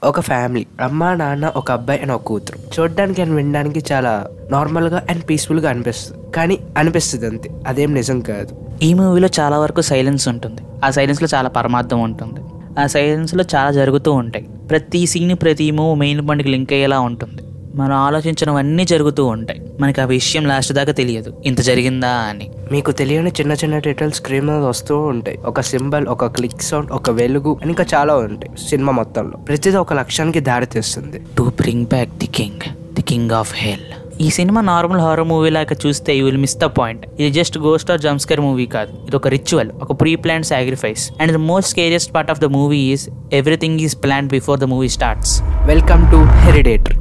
ఒక ఫ్యామిలీ, అమ్మ నాన్న, ఒక అబ్బాయి అండ్ ఒక కూతురు. చూడడానికి అండ్ వినడానికి చాలా నార్మల్ గా అండ్ పీస్ఫుల్ గా అనిపిస్తుంది అంతే, అదేం నిజం కాదు. ఈ మూవీలో చాలా వరకు సైలెన్స్ ఉంటుంది. ఆ సైలెన్స్ లో చాలా పరమార్థం ఉంటుంది. ఆ సైలెన్స్ లో చాలా జరుగుతూ ఉంటాయి. ప్రతి సీన్ ప్రతి మూవ్ మెయిన్ పాయింట్కి లింక్ అయ్యేలా ఉంటుంది. మనం ఆలోచించినవన్నీ జరుగుతూ ఉంటాయి. మనకి ఆ విషయం లాస్ట్ దాకా తెలియదు ఇంత జరిగిందా అని. మీకు తెలియని చిన్న చిన్న డీటెయిల్స్ స్క్రీన్ మీద వస్తూ ఉంటాయి. ఒక సింబల్, ఒక క్లిక్ సౌండ్, ఒక వెలుగు, ఇంకా చాలా ఉంటాయి. సినిమా మొత్తంలో ప్రతిదీ ఒక లక్ష్యానికి దారి తీస్తుంది. To bring back the king of hell. ఈ సినిమా నార్మల్ హారర్ మూవీ లాగా చూస్తే you will miss the point. ఇది just ghost or jump scare movie కాదు. ఇది ఒక రిచువల్, ఒక pre planned sacrifice. And the most scariest part of the movie is everything is planned before the movie starts. Welcome to Hereditary.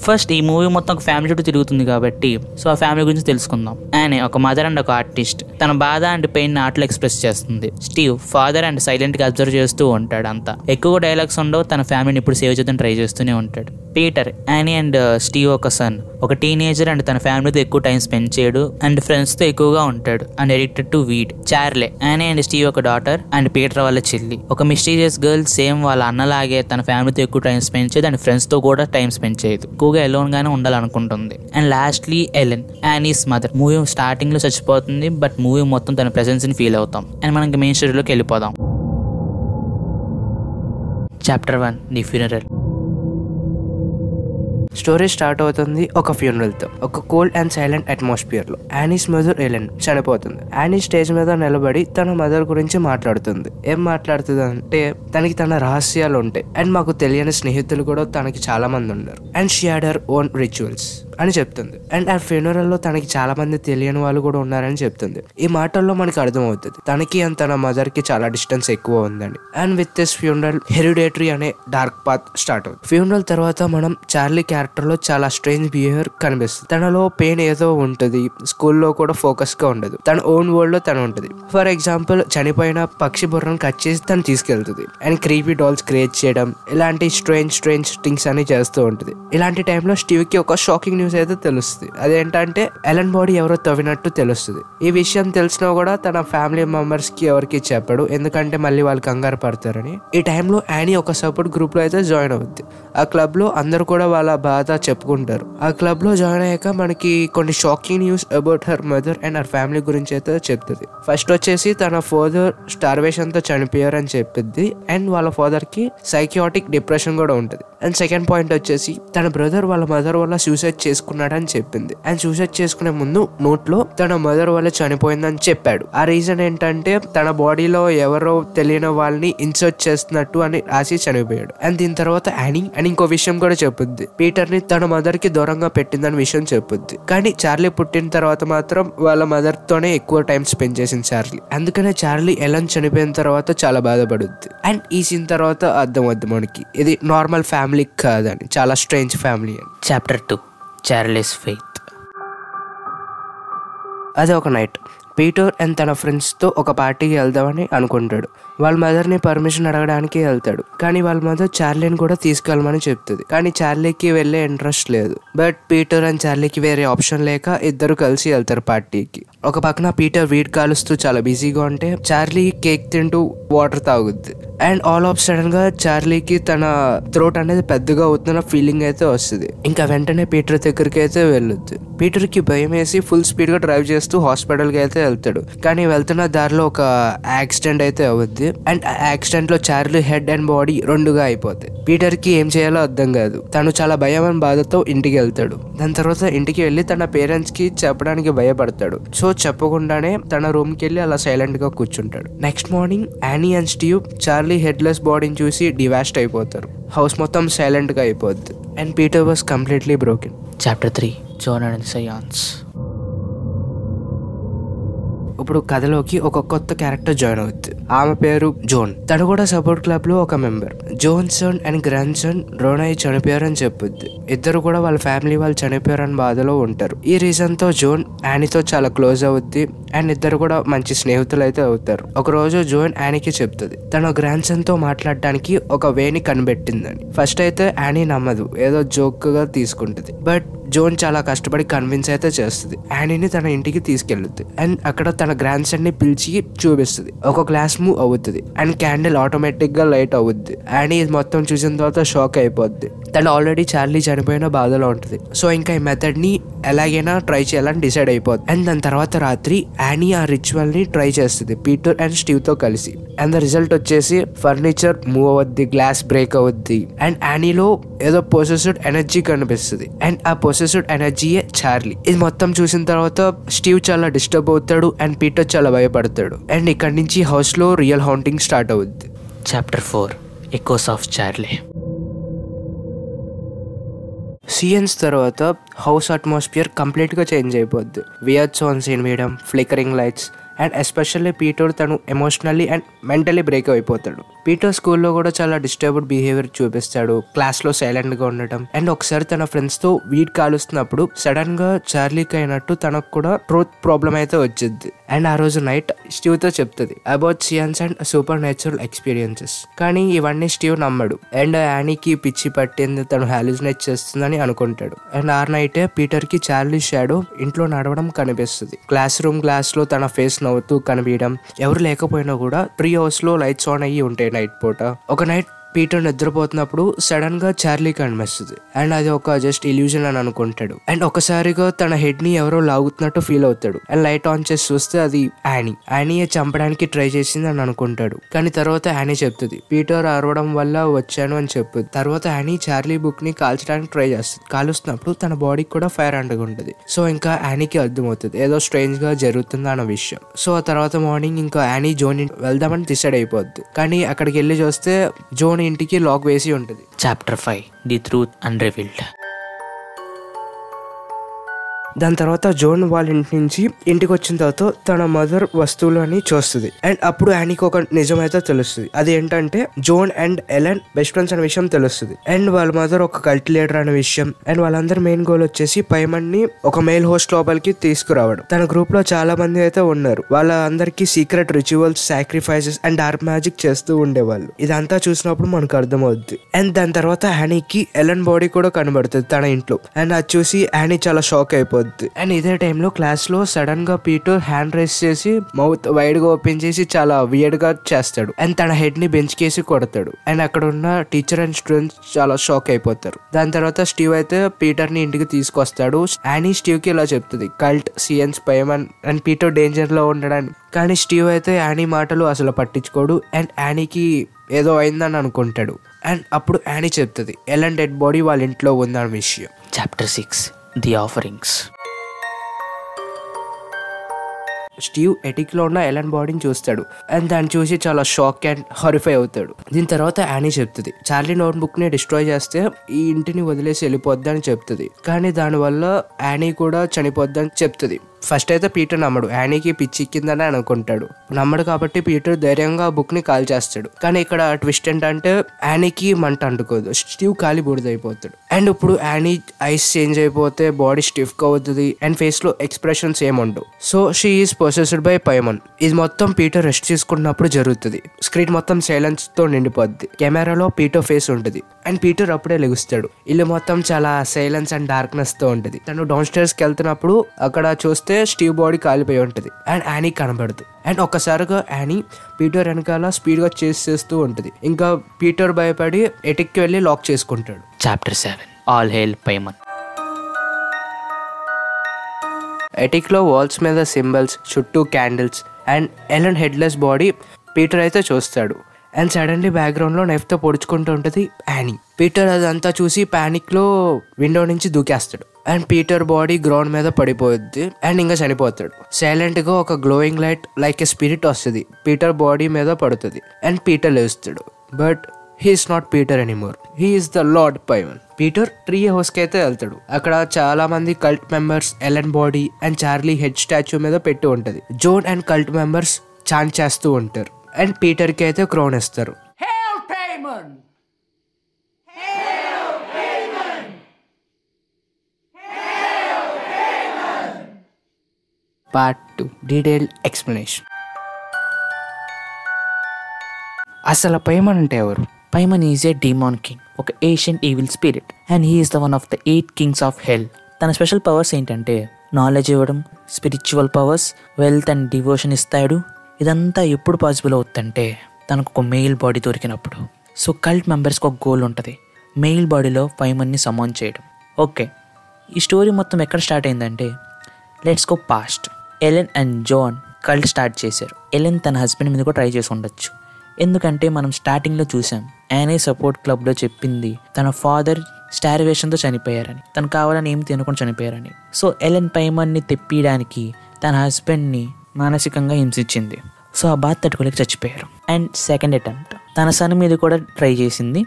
First ఈ movie మొత్తం ఒక family చుట్టూ తిరుగుతుంది కాబట్టి సో ఆ ఫ్యామిలీ గురించి తెలుసుకుందాం. ఆయన ఒక మదర్ అండ్ ఒక ఆర్టిస్ట్. తన బాధ అండ్ పెయిన్ ఆర్ట్లో ఎక్స్ప్రెస్ చేస్తుంది. స్టీవ్ ఫాదర్ అండ్ సైలెంట్ గా అబ్జర్వ్ చేస్తూ ఉంటాడు. అంతా ఎక్కువ డైలాగ్స్ ఉండవు. తన ఫ్యామిలీని ఇప్పుడు సేవ్ చేద్దాం ట్రై చేస్తూనే ఉంటాడు. పీటర్, యానీ అండ్ స్టీవ్ ఒక సన్, ఒక టీనేజర్ అండ్ తన ఫ్యామిలీతో ఎక్కువ టైం స్పెండ్ చేయడు అండ్ ఫ్రెండ్స్ తో ఎక్కువగా ఉంటాడు and addicted to weed. Charlie, Annie and Steve ఒక డాటర్ అండ్ పీటర్ వాళ్ళ చెల్లి, ఒక మిస్టీరియస్ గర్ల్. సేమ్ వాళ్ళ అన్నలాగే తన ఫ్యామిలీతో ఎక్కువ టైం స్పెండ్ చేయదు అండ్ ఫ్రెండ్స్ తో కూడా టైం స్పెండ్ చేయదు. ఎక్కువగా ఎలోన్ గానే ఉండాలనుకుంటుంది. And lastly Ellen, Annie's mother. Movie starting లో చచ్చిపోతుంది బట్ మూవీ మొత్తం తన ప్రెసెన్స్ ని ఫీల్ అవుతాం. అండ్ మనకి మెయిన్ స్టోరీలోకి వెళ్ళిపోదాం. Chapter 1, the funeral. Story start అవుతుంది ఒక ఫ్యూనరల్ తో. ఒక కోల్డ్ అండ్ సైలెంట్ అట్మాస్ఫియర్ లో యానీస్ మదర్ ఎలెన్ చనిపోతుంది. యానీ స్టేజ్ మీద నిలబడి తన మదర్ గురించి మాట్లాడుతుంది. ఏం మాట్లాడుతుంది అంటే, తనకి తన రహస్యాలు ఉంటాయి అండ్ మాకు తెలియని స్నేహితులు కూడా తనకి చాలా మంది ఉన్నారు. And she had her own rituals అని చెప్తుంది. అండ్ ఆ ఫ్యూనరల్ లో తనకి చాలా మంది తెలియని వాళ్ళు కూడా ఉన్నారని చెప్తుంది. ఈ మాటల్లో మనకి అర్థమవుతుంది తనకి అండ్ తన మదర్ కి చాలా డిస్టెన్స్ ఎక్కువ ఉందని. And with this funeral hereditary అనే డార్క్ పాత్ స్టార్ట్ అవుతుంది. ఫ్యూనరల్ తర్వాత మనం చార్లీ క్యారెక్టర్ లో చాలా స్ట్రేంజ్ బిహేవియర్ కనిపిస్తుంది. తనలో పెయిన్ ఏదో ఉంటుంది. స్కూల్లో కూడా ఫోకస్ గా ఉండదు. తన ఓన్ వరల్డ్ లో తను ఉంటుంది. ఫర్ ఎగ్జాంపుల్, చనిపోయిన పక్షి బుర్రను కట్ చేసి తను తీసుకెళ్తుంది. అండ్ క్రీపీ డాల్స్ క్రియేట్ చేయడం, ఇలాంటి స్ట్రేంజ్ థింగ్స్ అని చేస్తూ ఉంటుంది. ఇలాంటి టైంలో స్టీవ్ కి ఒక షాకింగ్ న్యూస్ అయితే తెలుస్తుంది. అదేంటంటే ఎలెన్ బాడీ ఎవరో తవ్వినట్టు తెలుస్తుంది. ఈ విషయం తెలిసినా కూడా తన ఫ్యామిలీ మెంబర్స్ కి ఎవరికి చెప్పడు, ఎందుకంటే మళ్ళీ వాళ్ళు కంగారు పడతారని. ఈ టైంలో యానీ ఒక సపోర్ట్ గ్రూప్ లో అయితే జాయిన్ అవుద్ది. ఆ క్లబ్ లో అందరు కూడా వాళ్ళ బాధ చెప్పుకుంటారు. ఆ క్లబ్ లో జాయిన్ అయ్యాక మనకి కొన్ని shocking news about her mother and her family గురించి అయితే చెప్తుంది. ఫస్ట్ వచ్చేసి తన ఫాదర్ స్టార్వేషన్ తో చనిపోయారని చెప్పిద్ది. అండ్ వాళ్ళ ఫాదర్ కి సైకియాటిక్ డిప్రెషన్ కూడా ఉంటుంది. అండ్ సెకండ్ పాయింట్ వచ్చేసి తన బ్రదర్ వాళ్ళ మదర్ వల్ల సూసైడ్ చేసుకున్నాడని చెప్పింది. అండ్ సూసైడ్ చేసుకునే ముందు నోట్ లో తన మదర్ వల్ల చనిపోయిందని చెప్పాడు. ఆ రీజన్ ఏంటంటే తన బాడీలో ఎవరో తెలియని వాళ్ళని ఇన్సర్ట్ చేస్తున్నట్టు అని రాసి చనిపోయాడు. అండ్ దీని తర్వాత యానీ అని ఇంకో విషయం కూడా చెప్పుద్ది. పీటర్ ని తన మదర్ కి దూరంగా పెట్టిందని విషయం చెప్పుద్ది. కానీ చార్లీ పుట్టిన తర్వాత మాత్రం వాళ్ళ మదర్ తోనే ఎక్కువ టైం స్పెండ్ చేసింది చార్లీ. అందుకనే చార్లీ ఎలన్ చనిపోయిన తర్వాత చాలా బాధపడుద్ది. అండ్ ఈ సీన్ తర్వాత అర్థమవుద్ది మనకి ఇది నార్మల్ ఫ్యామిలీ కాదని, చాలా స్ట్రేంజ్ ఫ్యామిలీ అని. Chapter 2, Charles faith. అదే ఒక నైట్ పీటర్ అండ్ తన ఫ్రెండ్స్ తో ఒక పార్టీకి వెళ్దామని అనుకుంటాడు. వాళ్ళ మదర్ ని పర్మిషన్ అడగడానికి వెళ్తాడు. కానీ వాళ్ళ మదర్ చార్లీని కూడా తీసుకెళ్ళమని చెప్తుంది. కానీ చార్లీకి వెళ్లే ఇంట్రెస్ట్ లేదు. బట్ పీటర్ అండ్ చార్లీకి వేరే ఆప్షన్ లేక ఇద్దరు కలిసి వెళ్తారు పార్టీకి. ఒక పక్కన పీటర్ వీడ్ కాలుస్తూ చాలా బిజీగా ఉంటే చార్లీ కేక్ తింటూ వాటర్ తాగుద్ది. అండ్ ఆల్ ఆఫ్ సడన్ గా చార్లీకి తన థ్రోట్ అనేది పెద్దగా అవుతున్న ఫీలింగ్ అయితే వస్తుంది. ఇంకా వెంటనే పీటర్ దగ్గరికి అయితే వెళ్ళొద్దు. పీటర్ కి భయం వేసి ఫుల్ స్పీడ్ గా డ్రైవ్ చేస్తూ హాస్పిటల్ కి అయితే వెళ్తాడు. కానీ వెళ్తున్న దారిలో ఒక యాక్సిడెంట్ అయితే అవుద్ది. అండ్ ఆ యాక్సిడెంట్ లో చార్లీ హెడ్ అండ్ బాడీ రెండుగా అయిపోతాయి. పీటర్ కి ఏం చేయాలో అర్థం కాదు. తను చాలా భయం అని బాధతో ఇంటికి వెళ్తాడు. దాని తర్వాత ఇంటికి వెళ్ళి తన పేరెంట్స్ కి చెప్పడానికి భయపడతాడు. సో చెప్పకుండానే తన రూమ్ కి వెళ్ళి అలా సైలెంట్ గా కూర్చుంటాడు. Next morning Annie and Steve Charlie headless బాడీని చూసి డివాస్ట్ అయిపోతారు. హౌస్ మొత్తం సైలెంట్ గా అయిపోద్ది. And Peter was completely broken. Chapter 3, Joan and seances. ఇప్పుడు కథలోకి ఒక కొత్త క్యారెక్టర్ జాయిన్ అవుద్ది. ఆమె పేరు జోన్. తను కూడా సపోర్ట్ క్లబ్ లో ఒక member. Joan son and grandson రోనాయి చనిపోయారని చెప్పుద్ది. ఇద్దరు కూడా వాళ్ళ ఫ్యామిలీ వాళ్ళు చనిపోయారని బాధలో ఉంటారు. ఈ రీజన్ తో జోన్ యానీతో చాలా క్లోజ్ అవుద్ది అండ్ ఇద్దరు కూడా మంచి స్నేహితులు అయితే అవుతారు. ఒక రోజు జోన్ యానీకి చెప్తుంది తన గ్రాండ్ సన్ తో మాట్లాడడానికి ఒక వేని కనిపెట్టిందని. ఫస్ట్ అయితే యానీ నమ్మదు, ఏదో జోక్ గా తీసుకుంటుంది. బట్ జోన్ చాలా కష్టపడి కన్విన్స్ అయితే చేస్తుంది. యానీని తన ఇంటికి తీసుకెళ్తుంది అండ్ అక్కడ తన గ్రాండ్ సన్ ని పిలిచి చూపిస్తుంది. ఒక గ్లాస్ మూవ్ అవుతుంది అండ్ క్యాండిల్ ఆటోమేటిక్ గా లైట్ అవుద్ది. యానీ ఇది మొత్తం చూసిన తర్వాత షాక్ అయిపోద్ది. తను ఆల్రెడీ చార్లీ చనిపోయిన బాధలో ఉంటుంది. సో ఇంకా ఈ మెథడ్ ని ఎలాగైనా ట్రై చేయాలని డిసైడ్ అయిపోద్ది. అండ్ దాని తర్వాత రాత్రి యానీ ఆ రిచువల్ ని ట్రై చేస్తుంది పీటర్ అండ్ స్టీవ్ తో కలిసి. అండ్ ద రిజల్ట్ వచ్చేసి ఫర్నిచర్ మూవ్ అవుద్ది, గ్లాస్ బ్రేక్ అవుద్ది అండ్ యానీలో ఏదో పొసెస్డ్ ఎనర్జీ కనిపిస్తుంది. అండ్ ఆ పొసెస్డ్ ఎనర్జీయే చార్లీ. ఇది మొత్తం చూసిన తర్వాత స్టీవ్ చాలా డిస్టర్బ్ అవుతాడు అండ్ పీటర్ చాలా భయపడతాడు. అండ్ ఇక్కడ నుంచి హౌస్ లో రియల్ హౌంటింగ్ స్టార్ట్ అవుద్ది. Chapter 4 echoes of Charlie. Scenes తర్వాత హౌస్ అట్మాస్ఫియర్ కంప్లీట్ గా చేంజ్ అయిపోద్ది. వియర్డ్ సౌండ్స్ వినడం, flickering lights and especially Peter తను ఎమోషనల్లీ అండ్ మెంటలీ బ్రేక్ అయిపోతాడు. పీటర్ స్కూల్లో కూడా చాలా డిస్టర్బ్డ్ బిహేవియర్ చూపిస్తాడు. క్లాస్ లో సైలెంట్ గా ఉండటం అండ్ ఒకసారి తన ఫ్రెండ్స్ తో వీడ్ కాలుస్తున్నప్పుడు సడన్ గా చార్లీకి అయినట్టు తనకు కూడా ట్రూత్ ప్రాబ్లం అయితే వచ్చింది. అండ్ ఆ రోజు నైట్ స్టీవ్ తో చెప్తుంది about seances and supernatural experiences. కానీ ఇవన్నీ స్టీవ్ నమ్మడు అండ్ యానీకి పిచ్చి పట్టింది, తను హాలుసినేట్ చేస్తుందని అనుకుంటాడు. అండ్ ఆ నైటే పీటర్ కి చార్లీ షాడో ఇంట్లో నడవడం కనిపిస్తుంది. క్లాస్ రూమ్ గ్లాస్ లో తన ఫేస్ నవ్వుతూ కనిపించడం. ఎవరు లేకపోయినా కూడా 3 hours లో లైట్స్ ఆన్ అయ్యి ఉంటాయి నైట్ పూట. ఒక నైట్ పీటర్ నిద్రపోతున్నప్పుడు సడన్ గా చార్లీ కనిపిస్తుంది అండ్ అది ఒక జస్ట్ ఇల్యూజన్ అని అనుకుంటాడు. అండ్ ఒకసారిగా తన హెడ్ ని ఎవరో లాగుతున్నట్టు ఫీల్ అవుతాడు. అండ్ లైట్ ఆన్ చేసి చూస్తే అది యానీ చంపడానికి ట్రై చేసింది అని అనుకుంటాడు. కానీ తర్వాత యానీ చెప్తుంది పీటర్ అరవడం వల్ల వచ్చాను అని చెప్తుంది. తర్వాత యానీ చార్లీ బుక్ ని కాల్చడానికి ట్రై చేస్తుంది. కాలుస్తున్నప్పుడు తన బాడీకి కూడా ఫైర్ అంటుకుంటుంది. సో ఇంకా యానీకి అర్థమవుతుంది ఏదో స్ట్రేంజ్ గా జరుగుతుంది అన్న విషయం. సో ఆ తర్వాత మార్నింగ్ ఇంకా యానీ జోన్ వెళ్దామని డిసైడ్ అయిపోద్ది. కానీ అక్కడికి వెళ్ళి చూస్తే జోన్ ఇంటికి లాక్ వేసి ఉంటుంది. Chapter 5 the truth unrevealed. దాని తర్వాత జోన్ వాళ్ళ ఇంటి నుంచి ఇంటికి వచ్చిన తర్వాత తన మదర్ వస్తువులని చూస్తుంది. అండ్ అప్పుడు యానీకి ఒక నిజం అయితే తెలుస్తుంది. అది ఏంటంటే zone and Ellen best friends అనే విషయం తెలుస్తుంది. అండ్ వాళ్ళ మదర్ ఒక కల్ట్ లీడర్ అనే విషయం. అండ్ వాళ్ళందరి మెయిన్ గోల్ వచ్చేసి పైమన్ ని ఒక మెయిల్ హోస్ట్ లోపలికి తీసుకురావడం. తన గ్రూప్ లో చాలా మంది అయితే ఉన్నారు. వాళ్ళందరికీ secret rituals, sacrifices and dark magic చేస్తూ ఉండేవాళ్ళు. ఇదంతా చూసినప్పుడు మనకు అర్థమవుద్ది. అండ్ దాని తర్వాత యానీకి ఎలెన్ బాడీ కూడా కనబడుతుంది తన ఇంట్లో. అండ్ అది చూసి యానీ చాలా షాక్ అయిపోతుంది. అండ్ ఇదే టైంలో క్లాస్ లో సడన్ గా పీటర్ హ్యాండ్ రైస్ చేసి మౌత్ వైడ్ గా ఓపెన్ చేసి చాలా వియర్డ్ గా చేస్తాడు. అండ్ తన హెడ్ ని బెంచ్ కేసి కొడతాడు. అండ్ అక్కడ ఉన్న టీచర్ అండ్ స్టూడెంట్స్ చాలా షాక్ అయిపోతారు. దాని తర్వాత స్టీవ్ అయితే పీటర్ ని ఇంటికి తీసుకొస్తాడు. యానీ స్టీవ్ కి ఇలా చెప్తుంది కల్ట్, సియన్స్, పైమన్ అండ్ పీటర్ డేంజర్ లో ఉండడానికి. కానీ స్టీవ్ అయితే యానీ మాటలు అసలు పట్టించుకోడు. అండ్ యానీకి ఏదో అయిందని అనుకుంటాడు. అండ్ అప్పుడు యానీ చెప్తుంది ఎలెన్ డెడ్ బాడీ వాళ్ళ ఇంట్లో ఉందన్న విషయం. Chapter 6 the offerings. స్టీవ్ ఎటిక్ లో ఉన్న ఎలెన్ బాడీని చూస్తాడు అండ్ దాన్ని చూసి చాలా షాక్ అండ్ హారిఫై అవుతాడు. దీని తర్వాత యానీ చెప్తుంది చార్లీ నోట్ బుక్ ని డిస్ట్రాయ్ చేస్తే ఈ ఇంటిని వదిలేసి వెళ్ళిపోద్ది అని చెప్తుంది. కానీ దానివల్ల యానీ కూడా చనిపోద్ది అని చెప్తుంది. ఫస్ట్ అయితే పీటర్ నమ్మడు, యానీకి పిచ్చిక్కిందని అనుకుంటాడు. నమ్మడు కాబట్టి పీటర్ ధైర్యంగా బుక్ ని కాల్ చేస్తాడు. కానీ ఇక్కడ ట్విస్ట్ ఏంటంటే యానీకి మంట అంటుకోదు, స్టీవ్ కాలి బూడిదైపోతాడు. అండ్ ఇప్పుడు యానీ ఐస్ చేంజ్ అయిపోతే బాడీ స్టిఫ్ గా అవుతుంది అండ్ ఫేస్ లో ఎక్స్ప్రెషన్స్ ఏముండవు. So she is possessed by Paimon. ఇది మొత్తం పీటర్ రెస్ట్ తీసుకున్నప్పుడు జరుగుతుంది. స్క్రీన్ మొత్తం సైలెన్స్ తో నిండిపోద్ది. కెమెరాలో పీటర్ ఫేస్ ఉంటుంది అండ్ పీటర్ అప్పుడే లెగుస్తాడు. ఇల్లు మొత్తం చాలా సైలెన్స్ అండ్ డార్క్నెస్ తో ఉంటుంది. తను డౌన్ స్టైర్స్ కి వెళ్తున్నప్పుడు అక్కడ చూస్తే స్టీవ్ బాడీ కాలిపోయి ఉంటుంది అండ్ యానీ కనబడదు. అండ్ ఒక్కసారిగా యానీ పీటర్ వెనకాల స్పీడ్ గా చేస్తూ ఉంటుంది. ఇంకా పీటర్ భయపడి ఎటిక్కి వెళ్ళి లాక్ చేసుకుంటాడు. Chapter 7 all hail Paimon. Attic లో వాల్స్ మీద సింబల్స్, చుట్టూ candles and Ellen headless body Peter అయితే చూస్తాడు. అండ్ సడన్లీ బ్యాక్గ్రౌండ్ లో నైఫ్ తో పొడుచుకుంటూ ఉంటుంది యానీ. పీటర్ అదంతా చూసి పానిక్ లో విండో నుంచి దూకేస్తాడు అండ్ పీటర్ బాడీ గ్రౌండ్ మీద పడిపోద్ది అండ్ ఇంకా చనిపోతాడు. సైలెంట్ గా ఒక glowing light like a spirit వస్తుంది, పీటర్ బాడీ మీద పడుతుంది అండ్ పీటర్ లేస్తాడు. But he is not Peter anymore, he is the lord Paimon. Peter tree house కి అయితే వెళ్తాడు. అక్కడ చాలా మంది cult members Ellen body and Charlie head statue మీద పెట్టి ఉంటది. Joan and cult members chant చేస్తూ ఉంటారు అండ్ పీటర్ కి అయితే క్రౌన్ ఇస్తారు. Part 2 detailed explanation. అసలు పైమన్ అంటే ఎవరు? పైమన్ ఈజ్ ఏ డీమాన్ కింగ్, ఒక ancient evil spirit, and he is the one of the 8 Kings of హెల్. తన స్పెషల్ పవర్స్ ఏంటంటే నాలెడ్జ్ ఇవ్వడం, spiritual powers, wealth and devotion ఇస్తాడు. ఇదంతా ఎప్పుడు పాసిబుల్ అవుతుందంటే తనకు ఒక మెయిల్ బాడీ దొరికినప్పుడు. సో కల్ట్ మెంబర్స్కి ఒక గోల్ ఉంటుంది, మెయిల్ బాడీలో పైమన్ని సమాన్ చేయడం. ఓకే, ఈ స్టోరీ మొత్తం ఎక్కడ స్టార్ట్ అయిందంటే let's go past. Ellen and John cult start చేశారు. ఎలెన్ తన హస్బెండ్ మీద కూడా ట్రై చేసి ఉండొచ్చు, ఎందుకంటే మనం స్టార్టింగ్లో చూసాం యానీ సపోర్ట్ క్లబ్లో చెప్పింది తన ఫాదర్ స్టార్వేషన్తో చనిపోయారని, తను కావాలని ఏమి తినకుండా చనిపోయారని. సో ఎలెన్ పైమన్ని తెప్పియడానికి తన హస్బెండ్ని మానసికంగా హింసించింది. సో ఆ బాధ తట్టుకోలేక చచ్చిపోయారు. అండ్ సెకండ్ అటెంప్ట్ తన సన్ మీద కూడా ట్రై చేసింది.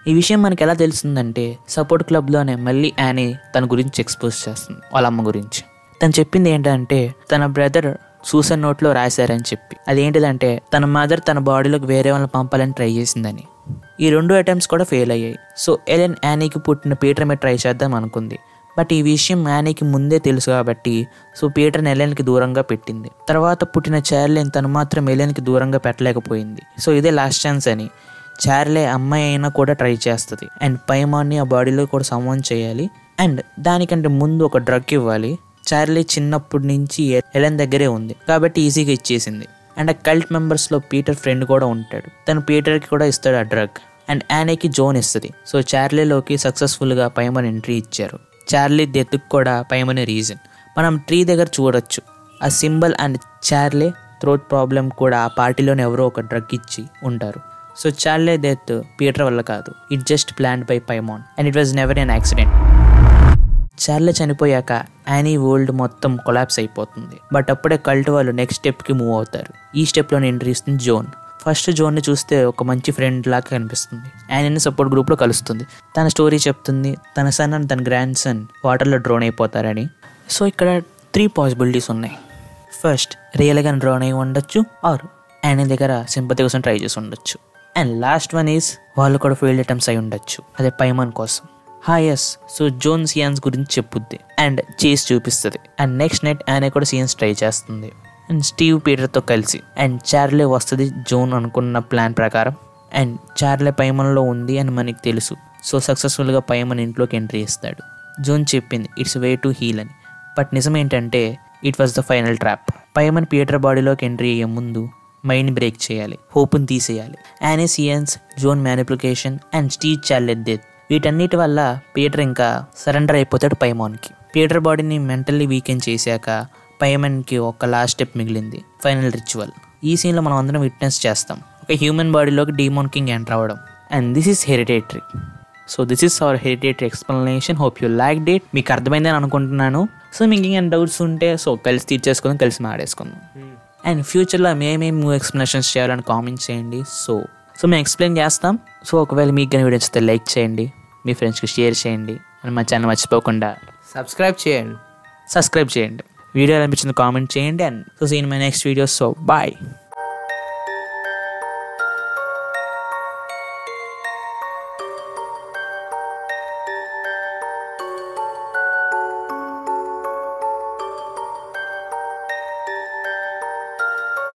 ఈ విషయం మనకి ఎలా తెలుస్తుందంటే సపోర్ట్ క్లబ్లోనే మళ్ళీ యానీ తన గురించి ఎక్స్పోజ్ చేస్తుంది, వాళ్ళ అమ్మ గురించి. తను చెప్పింది ఏంటంటే తన బ్రదర్ సూసైడ్ నోట్లో రాశారని చెప్పి, అదేంటిదంటే తన మదర్ తన బాడీలోకి వేరే వాళ్ళని పంపాలని ట్రై చేసిందని. ఈ 2 అటెంప్ట్స్ కూడా ఫెయిల్ అయ్యాయి. సో ఎలెన్ యానీకి పుట్టిన పీటర్ మీద ట్రై చేద్దాం అనుకుంది. బట్ ఈ విషయం యానీకి ముందే తెలుసు కాబట్టి సో పీటర్ని ఎలెన్కి దూరంగా పెట్టింది. తర్వాత పుట్టిన చార్లీని తను మాత్రం ఎలెన్కి దూరంగా పెట్టలేకపోయింది. సో ఇదే లాస్ట్ ఛాన్స్ అని చార్లే అమ్మాయి అయినా కూడా ట్రై చేస్తుంది. అండ్ పైమాన్ని ఆ బాడీలో కూడా సమాన్ చేయాలి. అండ్ దానికంటే ముందు ఒక డ్రగ్ ఇవ్వాలి. చార్లీ చిన్నప్పటి నుంచి ఎలెన్ దగ్గరే ఉంది కాబట్టి ఈజీగా ఇచ్చేసింది. అండ్ ఆ కల్ట్ మెంబర్స్లో పీటర్ ఫ్రెండ్ కూడా ఉంటాడు, తను పీటర్కి కూడా ఇస్తాడు ఆ డ్రగ్. అండ్ యానీకి జోన్ ఇస్తుంది. సో చార్లీలోకి సక్సెస్ఫుల్గా పైమన్ ఎంట్రీ ఇచ్చారు. చార్లీ డెత్కి కూడా పైమనే రీజన్. మనం ట్రీ దగ్గర చూడొచ్చు ఆ symbol. And Charlie throat problem కూడా ఆ పార్టీలోనే ఎవరో ఒక డ్రగ్ ఇచ్చి ఉంటారు. సో చార్లీ డెత్ పీటర్ వల్ల కాదు, it just planned by Paimon and it was never an accident. Charlie చనిపోయాక యానీ వరల్డ్ మొత్తం కొలాప్స్ అయిపోతుంది. బట్ అప్పుడే కల్ట్ వాళ్ళు నెక్స్ట్ స్టెప్కి మూవ్ అవుతారు. ఈ స్టెప్లోనే ఎంట్రీ ఇస్తుంది జోన్. ఫస్ట్ జోన్ని చూస్తే ఒక మంచి ఫ్రెండ్ లాగా కనిపిస్తుంది. యానీని సపోర్ట్ గ్రూప్లో కలుస్తుంది. తన స్టోరీ చెప్తుంది తన సన్ అండ్ తన గ్రాండ్ సన్ వాటర్లో డ్రోన్ అయిపోతారని. సో ఇక్కడ 3 పాసిబిలిటీస్ ఉన్నాయి. ఫస్ట్ రియల్గా డ్రోన్ అయి ఉండొచ్చు, ఆర్ యానీ దగ్గర సింపతి కోసం ట్రై చేసి ఉండొచ్చు. అండ్ లాస్ట్ వన్ ఈజ్ వాళ్ళు కూడా ఫెయిల్డ్ అటెంప్ట్స్ అయి ఉండొచ్చు, అదే పైమన్ కోసం. ఎస్, సో జోన్ సియాన్స్ గురించి చెప్పుద్ది అండ్ చేసి చూపిస్తుంది. అండ్ నెక్స్ట్ నైట్ యానీ కూడా సియాన్స్ ట్రై చేస్తుంది అండ్ స్టీవ్ పీటర్తో కలిసి. అండ్ చార్లీ వస్తుంది జోన్ అనుకున్న ప్లాన్ ప్రకారం. అండ్ చార్లీ పైమన్లో ఉంది అని మనకి తెలుసు. సో సక్సెస్ఫుల్గా పైమన్ ఇంట్లోకి ఎంట్రీ ఇస్తాడు. జోన్ చెప్పింది ఇట్స్ వే టు హీల్ అని. బట్ నిజం ఏంటంటే it was the final trap. Paimon Peter బాడీలోకి ఎంట్రీ అయ్యే ముందు మైండ్ బ్రేక్ చేయాలి, హోప్ని తీసేయాలి. Annie seance, Joan manipulation and Steve Charlie death, వీటన్నిటి వల్ల పీటర్ ఇంకా సరెండర్ అయిపోతాడు పైమాన్కి. పీటర్ బాడీని మెంటల్లీ వీకెండ్ చేశాక పైమన్కి ఒక లాస్ట్ స్టెప్ మిగిలింది, ఫైనల్ రిచువల్. ఈ సీన్లో మనం అందరం విట్నెస్ చేస్తాం ఒక హ్యూమన్ బాడీలోకి డీమాన్ కింగ్ ఎంటర్ అవ్వడం. And this is hereditary. So this is our hereditary explanation. Hope you liked it. మీకు అర్థమైందని అనుకుంటున్నాను. సో మీకు ఇంకేమైనా డౌట్స్ ఉంటే సో కలిసి తీర్చేసుకుందాం, కలిసి మాడేసుకుందాం. అండ్ ఫ్యూచర్లో మేమేమి ఎక్స్ప్లెనేషన్స్ చేయాలని కామెంట్ చేయండి. సో మేము ఎక్స్ప్లెయిన్ చేస్తాం. సో ఒకవేళ మీకు కానీ వీడియో నచ్చితే లైక్ చేయండి, మీ ఫ్రెండ్స్కి షేర్ చేయండి. అండ్ మా ఛానల్ మర్చిపోకుండా సబ్స్క్రైబ్ చేయండి. వీడియో అనిపించింది కామెంట్ చేయండి. And so seen my next video. So bye.